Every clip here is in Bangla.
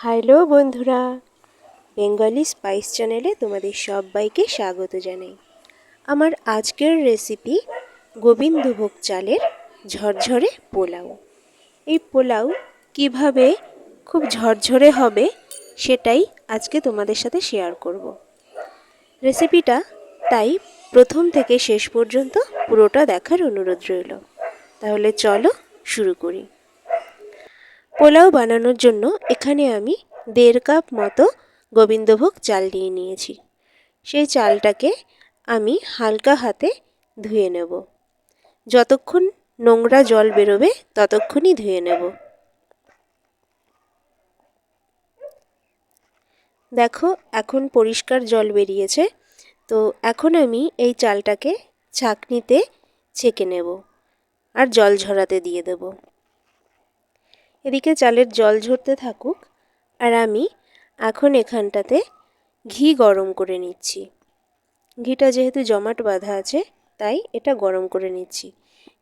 হ্যালো বন্ধুরা, বেঙ্গলি স্পাইস চ্যানেলে তোমাদের সবাইকে স্বাগত জানাই। আমার আজকের রেসিপি গোবিন্দভোগ চালের ঝরঝরে পোলাও। এই পোলাও কিভাবে খুব ঝরঝরে হবে সেটাই আজকে তোমাদের সাথে শেয়ার করব। রেসিপিটা তাই প্রথম থেকে শেষ পর্যন্ত পুরোটা দেখার অনুরোধ রইল। তাহলে চলো শুরু করি। পোলাও বানানোর জন্য এখানে আমি 1.5 কাপ মতো গোবিন্দভোগ চাল নিয়ে নিয়েছি। সেই চালটাকে আমি হালকা হাতে ধুয়ে নেব। যতক্ষণ নোংরা জল বেরোবে ততক্ষণই ধুয়ে নেব। দেখো, এখন পরিষ্কার জল বেরিয়েছে। তো এখন আমি এই চালটাকে ছাঁকনিতে ছেঁকে নেব আর জল ঝরাতে দিয়ে দেব। এদিকে চালের জল ঝরতে থাকুক আর আমি এখন এখানটাতে ঘি গরম করে নিচ্ছি। ঘিটা যেহেতু জমাট বাঁধা আছে তাই এটা গরম করে নিচ্ছি।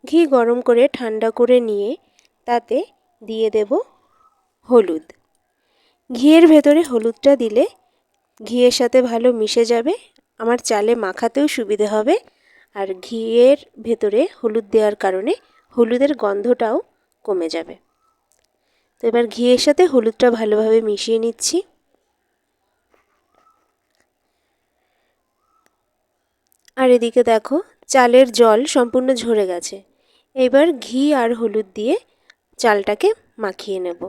ঘি গরম করে ঠান্ডা করে নিয়ে তাতে দিয়ে দেব হলুদ। ঘিয়ের ভেতরে হলুদটা দিলে ঘিয়ের সাথে ভালো মিশে যাবে, আমার চালে মাখাতেও সুবিধে হবে। আর ঘিয়ের ভেতরে হলুদ দেওয়ার কারণে হলুদের গন্ধটাও কমে যাবে। তো এবার ঘিয়ের সাথে হলুদটা ভালোভাবে মিশিয়ে নিচ্ছি। আর এদিকে দেখো, চালের জল সম্পূর্ণ ঝরে গেছে। এবার ঘি আর হলুদ দিয়ে চালটাকে মাখিয়ে নেব।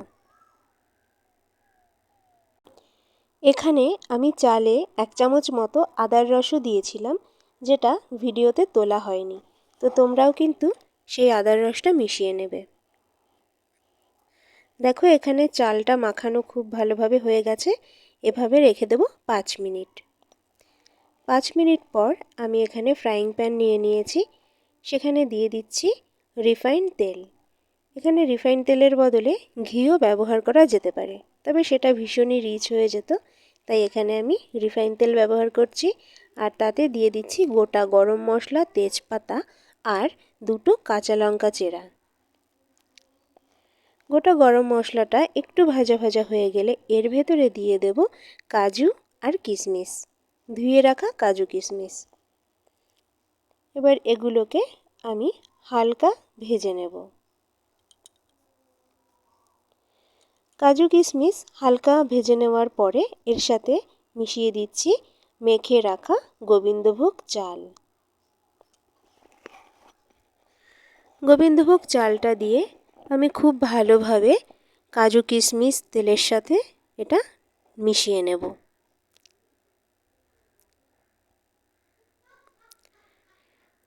এখানে আমি চালে 1 চামচ মতো আদার রসও দিয়েছিলাম, যেটা ভিডিওতে তোলা হয়নি। তো তোমরাও কিন্তু সেই আদার রসটা মিশিয়ে নেবে। দেখো, এখানে চালটা মাখানো খুব ভালোভাবে হয়ে গেছে। এভাবে রেখে দেব 5 মিনিট। 5 মিনিট পর আমি এখানে ফ্রাইং প্যান নিয়ে নিয়েছি। সেখানে দিয়ে দিচ্ছি রিফাইন্ড তেল। এখানে রিফাইন্ড তেলের বদলে ঘিও ব্যবহার করা যেতে পারে, তবে সেটা ভীষণই রিচ হয়ে যেত। তাই এখানে আমি রিফাইন্ড তেল ব্যবহার করছি। আর তাতে দিয়ে দিচ্ছি গোটা গরম মশলা, তেজপাতা আর 2টো কাঁচা লঙ্কা চেরা। গোটা গরম মশলাটা একটু ভাজা ভাজা হয়ে গেলে এর ভেতরে দিয়ে দেব কাজু আর কিশমিশ, ধুয়ে রাখা কাজু কিশমিশ। এবার এগুলোকে আমি হালকা ভেজে নেব। কাজু কিশমিশ হালকা ভেজে নেওয়ার পরে এর সাথে মিশিয়ে দিচ্ছি মেখে রাখা গোবিন্দভোগ চাল। গোবিন্দভোগ চালটা দিয়ে আমি খুব ভালোভাবে কাজু কিশমিশ তেলের সাথে এটা মিশিয়ে নেব।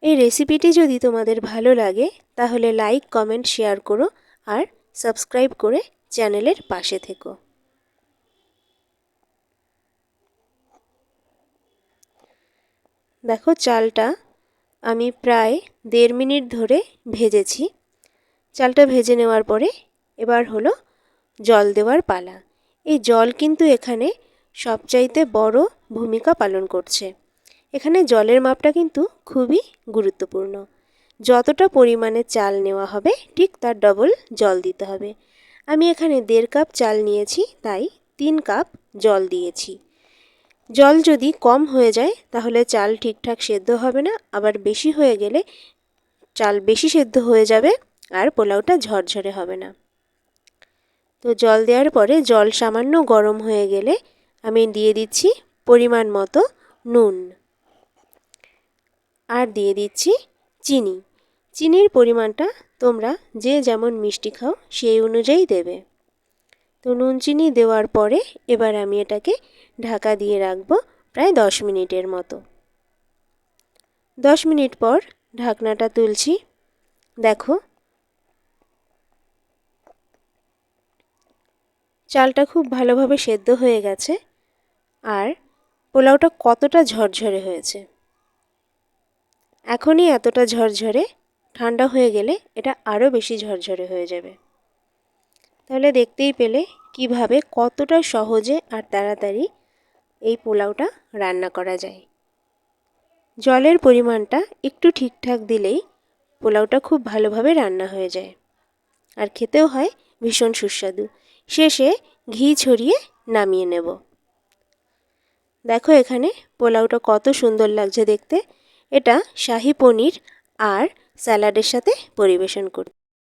এই রেসিপিটি যদি তোমাদের ভালো লাগে তাহলে লাইক, কমেন্ট, শেয়ার করো আর সাবস্ক্রাইব করে চ্যানেলের পাশে থেকো। দেখো, চালটা আমি প্রায় 1.5 মিনিট ধরে ভেজেছি। চালটা ভেজে নেওয়ার পরে এবার হলো জল দেওয়ার পালা। এই জল কিন্তু এখানে সবচাইতে বড় ভূমিকা পালন করছে। এখানে জলের মাপটা কিন্তু খুবই গুরুত্বপূর্ণ। যতটা পরিমাণে চাল নেওয়া হবে ঠিক তার ডবল জল দিতে হবে। আমি এখানে 1.5 কাপ চাল নিয়েছি, তাই 3 কাপ জল দিয়েছি। জল যদি কম হয়ে যায় তাহলে চাল ঠিকঠাক সেদ্ধ হবে না, আবার বেশি হয়ে গেলে চাল বেশি সেদ্ধ হয়ে যাবে আর পোলাওটা ঝরঝরে হবে না। তো জল দেওয়ার পরে জল সামান্য গরম হয়ে গেলে আমি দিয়ে দিচ্ছি পরিমাণ মতো নুন আর দিয়ে দিচ্ছি চিনি। চিনির পরিমাণটা তোমরা যে যেমন মিষ্টি খাও সেই অনুযায়ী দেবে। তো নুন চিনি দেওয়ার পরে এবার আমি এটাকে ঢাকা দিয়ে রাখবো প্রায় 10 মিনিটের মতো। 10 মিনিট পর ঢাকনাটা তুলছি। দেখো, চালটা খুব ভালোভাবে সেদ্ধ হয়ে গেছে আর পোলাওটা কতটা ঝরঝরে হয়েছে। এখনই এতটা ঝরঝরে, ঠান্ডা হয়ে গেলে এটা আরও বেশি ঝরঝরে হয়ে যাবে। তাহলে দেখতেই পেলে কিভাবে কতটা সহজে আর তাড়াতাড়ি এই পোলাওটা রান্না করা যায়। জলের পরিমাণটা একটু ঠিকঠাক দিলেই পোলাওটা খুব ভালোভাবে রান্না হয়ে যায় আর খেতেও হয় ভীষণ সুস্বাদু। শেষে ঘি ছড়িয়ে নামিয়ে নেব। দেখো এখানে পোলাওটা কত সুন্দর লাগছে দেখতে। এটা শাহি পনির আর স্যালাডের সাথে পরিবেশন করতে।